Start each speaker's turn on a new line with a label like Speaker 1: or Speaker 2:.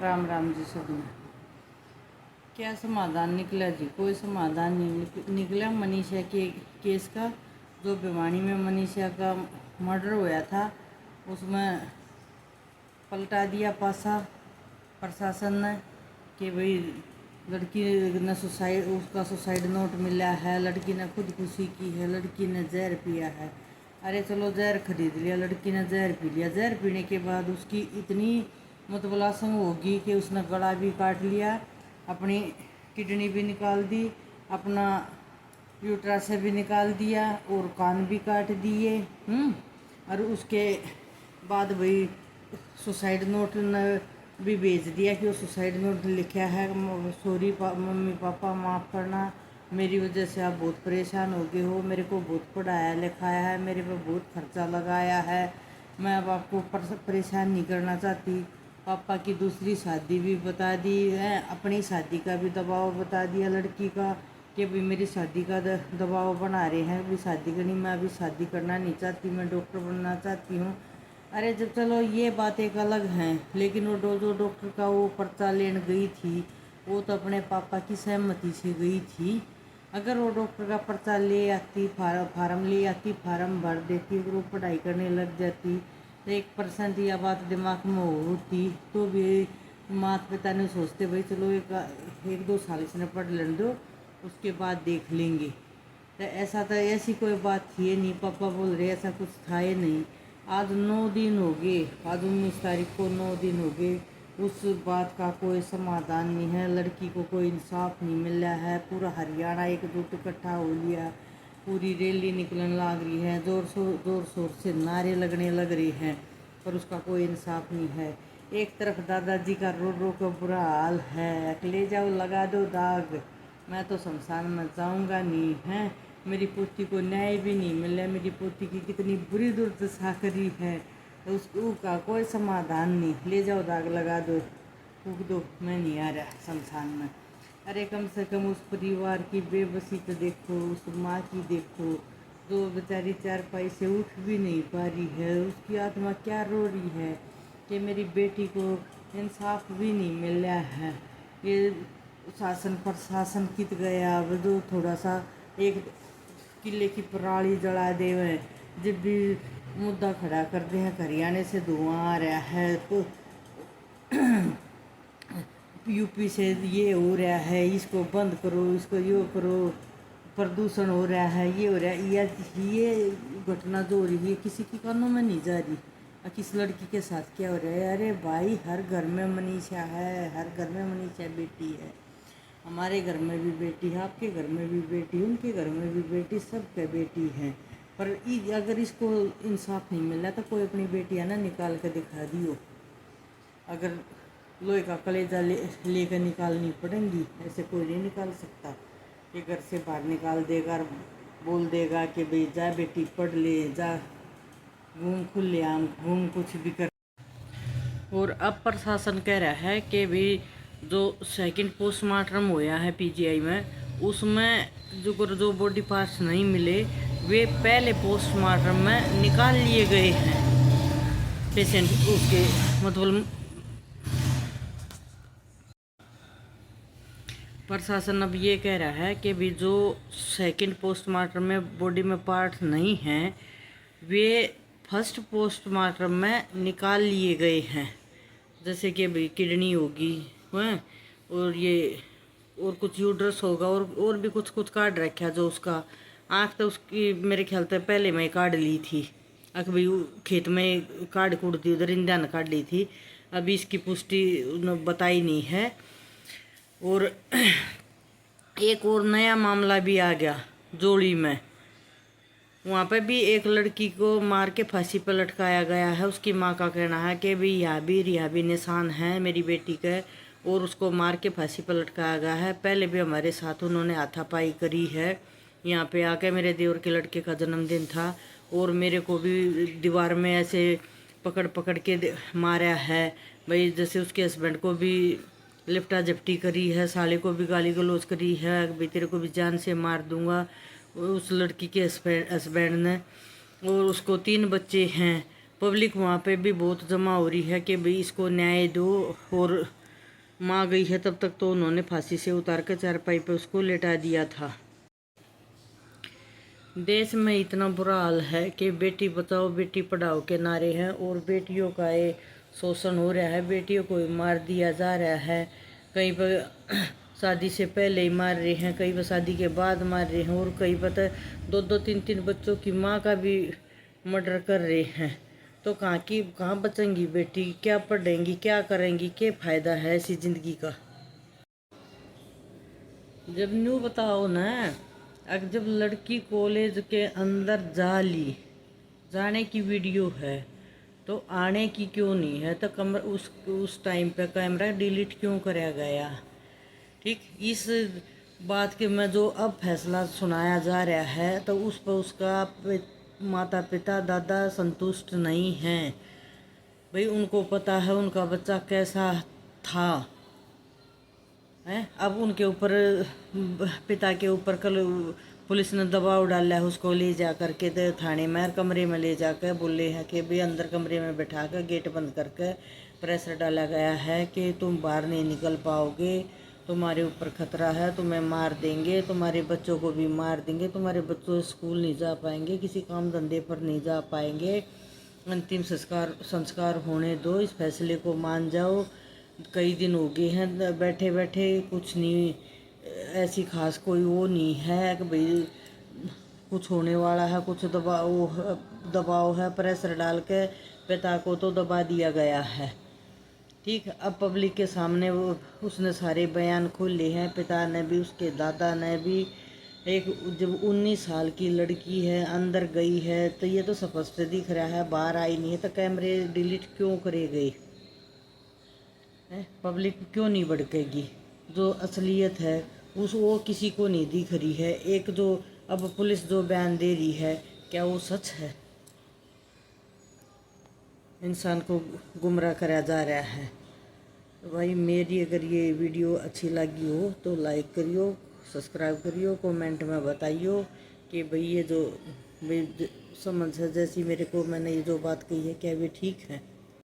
Speaker 1: राम राम जी सबने। क्या समाधान निकला जी? कोई समाधान नहीं निकला मनीषा के केस का। जो भिवानी में मनीषा का मर्डर हुआ था उसमें पलटा दिया पासा प्रशासन ने कि भाई लड़की ने सुसाइड, उसका सुसाइड नोट मिला है, लड़की ने खुदकुशी की है, लड़की ने जहर पिया है। अरे चलो जहर खरीद लिया, लड़की ने जहर पी लिया। जहर पीने के बाद उसकी इतनी मतबलासंग होगी कि उसने गला भी काट लिया, अपनी किडनी भी निकाल दी, अपना यूट्रस भी निकाल दिया और कान भी काट दिए। और उसके बाद भाई सुसाइड नोट ने भी भेज दिया कि वो सुसाइड नोट लिखा है, सॉरी मम्मी पापा माफ़ करना, मेरी वजह से आप बहुत परेशान हो गए हो, मेरे को बहुत पढ़ाया लिखाया है, मेरे पे बहुत खर्चा लगाया है, मैं अब आपको परेशान नहीं करना चाहती। पापा की दूसरी शादी भी बता दी है, अपनी शादी का भी दबाव बता दिया लड़की का कि भाई मेरी शादी का दबाव बना रहे हैं, अभी शादी करनी, मैं अभी शादी करना नहीं चाहती, मैं डॉक्टर बनना चाहती हूँ। अरे जब चलो ये बात एक अलग है, लेकिन वो जो डॉक्टर का वो पर्चा लेने गई थी वो तो अपने पापा की सहमति से गई थी। अगर वो डॉक्टर का पर्चा ले आती, फार्म ले आती, फार्म भर देती, अगर वो पढ़ाई करने लग जाती तो 1% यह बात दिमाग में होती तो भी माता पिता ने सोचते भाई चलो एक दो साल इसने पढ़ लेने दो, उसके बाद देख लेंगे। तो ऐसा तो ऐसी कोई बात थी नहीं, पापा बोल रहे ऐसा कुछ था ही नहीं। आज 9 दिन हो गए, आज 19 तारीख को 9 दिन हो गए, उस बात का कोई समाधान नहीं है, लड़की को कोई इंसाफ नहीं मिल रहा है। पूरा हरियाणा एकजुट इकट्ठा हो लिया, पूरी रैली निकलने लग रही है, जोर शोर से नारे लगने लग रहे हैं, पर उसका कोई इंसाफ नहीं है। एक तरफ दादाजी का रो रो का बुरा हाल है, ले जाओ लगा दो दाग, मैं तो शमशान में जाऊंगा नहीं है, मेरी पोती को न्याय भी नहीं मिला, मेरी पोती की कितनी बुरी दुर्दशा करी है, तो उसका कोई समाधान नहीं, ले जाओ दाग लगा दो, फूक दो, मैं नहीं आ रहा शमशान में। अरे कम से कम उस परिवार की बेबसी तो देखो, उस माँ की देखो जो बेचारी चारपाई से उठ भी नहीं पा रही है, उसकी आत्मा क्या रो रही है कि मेरी बेटी को इंसाफ भी नहीं मिल रहा है। ये शासन प्रशासन कित गया, अब जो थोड़ा सा एक किले की पराली जला देवे, जब भी मुद्दा खड़ा करते हैं हरियाणा से धुआं आ रहा है, तो यूपी से ये हो रहा है, इसको बंद करो, इसको यो करो, प्रदूषण हो रहा है, ये हो रहा है, ये घटना जो हो रही है किसी की कानों में नहीं जा रही। और किस लड़की के साथ क्या हो रहा है? अरे भाई हर घर में मनीषा है, हर घर में मनीषा बेटी है, हमारे घर में भी बेटी है, आपके घर में भी बेटी, उनके घर में भी बेटी, सबके बेटी है। पर अगर इसको इंसाफ नहीं मिल रहा तो कोई अपनी बेटी है ना निकाल कर दिखा दियो। अगर लोहे का कलेजा लेकर निकालनी पड़ेंगी, ऐसे कोई नहीं निकाल सकता कि घर से बाहर निकाल देगा, बोल देगा कि भाई जा बेटी पढ़ ले, जा घूम खुले आम घूम, कुछ भी कर। और अब प्रशासन कह रहा है कि भाई जो सेकंड पोस्टमार्टम हुआ है पीजीआई में, उसमें जो बॉडी पार्ट्स नहीं मिले वे पहले पोस्टमार्टम में निकाल लिए गए हैं पेशेंट उसके, मतलब प्रशासन अब ये कह रहा है कि भी जो सेकंड पोस्टमार्टम में बॉडी में पार्ट नहीं हैं वे फर्स्ट पोस्टमार्टम में निकाल लिए गए हैं। जैसे कि भाई किडनी होगी हैं, और ये और कुछ यूड्रस होगा, और भी कुछ कुछ काट रखा, जो उसका आँख तो उसकी मेरे ख्याल से पहले मैं काट ली थी, आँख भी खेत में काट कूट दी, उधर इंडिया ने काट ली थी, अभी इसकी पुष्टि बताई नहीं है। और एक और नया मामला भी आ गया जोड़ी में, वहाँ पे भी एक लड़की को मार के फांसी पर लटकाया गया है। उसकी माँ का कहना है कि भी यहाँ भी निशान है मेरी बेटी के, और उसको मार के फांसी पर लटकाया गया है। पहले भी हमारे साथ उन्होंने हाथापाई करी है, यहाँ पे आके मेरे देवर के लड़के का जन्मदिन था और मेरे को भी दीवार में ऐसे पकड़ पकड़ के मारा है भाई, जैसे उसके हस्बैंड को भी लिपटा झपटी करी है, साले को भी गाली गलौज करी है, भाई तेरे को भी जान से मार दूंगा उस लड़की के हस्बैंड ने। और उसको 3 बच्चे हैं। पब्लिक वहाँ पे भी बहुत जमा हो रही है कि भाई इसको न्याय दो और माँ गई है तब तक तो उन्होंने फांसी से उतार कर चारपाई पे उसको लेटा दिया था। देश में इतना बुरा हाल है कि बेटी बचाओ बेटी पढ़ाओ के नारे हैं और बेटियों का ये शोषण हो रहा है। बेटियों को मार दिया जा रहा है, कहीं पर शादी से पहले ही मार रहे हैं, कहीं पर शादी के बाद मार रहे हैं, और कहीं पर दो दो तीन तीन बच्चों की माँ का भी मर्डर कर रहे हैं। तो कहाँ बचेंगी बेटी, क्या पढ़ेंगी, क्या करेंगी, क्या फ़ायदा है ऐसी ज़िंदगी का। जब न्यू बताओ ना, अगर जब लड़की कॉलेज के अंदर जाने की वीडियो है तो आने की क्यों नहीं है, तो कमरा उस टाइम पे कैमरा डिलीट क्यों कराया गया। ठीक, इस बात के में जो अब फैसला सुनाया जा रहा है तो उस पर उसका माता पिता दादा संतुष्ट नहीं हैं। भाई उनको पता है उनका बच्चा कैसा था है। अब उनके ऊपर, पिता के ऊपर कल पुलिस ने दबाव डाला है, उसको ले जा करके थाने में कमरे में ले जाकर बोले हैं कि भाई अंदर कमरे में बैठा कर गेट बंद करके प्रेशर डाला गया है कि तुम बाहर नहीं निकल पाओगे, तुम्हारे ऊपर खतरा है, तुम्हें मार देंगे, तुम्हारे बच्चों को भी मार देंगे, तुम्हारे बच्चों स्कूल नहीं जा पाएंगे, किसी काम धंधे पर नहीं जा पाएंगे, अंतिम संस्कार होने दो, इस फैसले को मान जाओ। कई दिन हो गए हैं बैठे बैठे, कुछ नहीं ऐसी खास कोई वो नहीं है कि भाई कुछ होने वाला है, कुछ दबाव है, प्रेशर डाल के पिता को तो दबा दिया गया है। ठीक, अब पब्लिक के सामने उसने सारे बयान खोले हैं, पिता ने भी उसके दादा ने भी। एक जब 19 साल की लड़की है अंदर गई है तो ये तो स्पष्ट दिख रहा है, बाहर आई नहीं है, तो कैमरे डिलीट क्यों करे गए। पब्लिक क्यों नहीं भड़केगी। जो असलियत है वो किसी को नहीं दिख रही है। एक जो अब पुलिस जो बयान दे रही है, क्या वो सच है। इंसान को गुमराह करा जा रहा है। भाई मेरी अगर ये वीडियो अच्छी लगी हो तो लाइक करियो, सब्सक्राइब करियो, कमेंट में बताइयो कि भाई ये जो समझ है जैसी मेरे को मैंने ये जो बात कही है क्या वे ठीक है।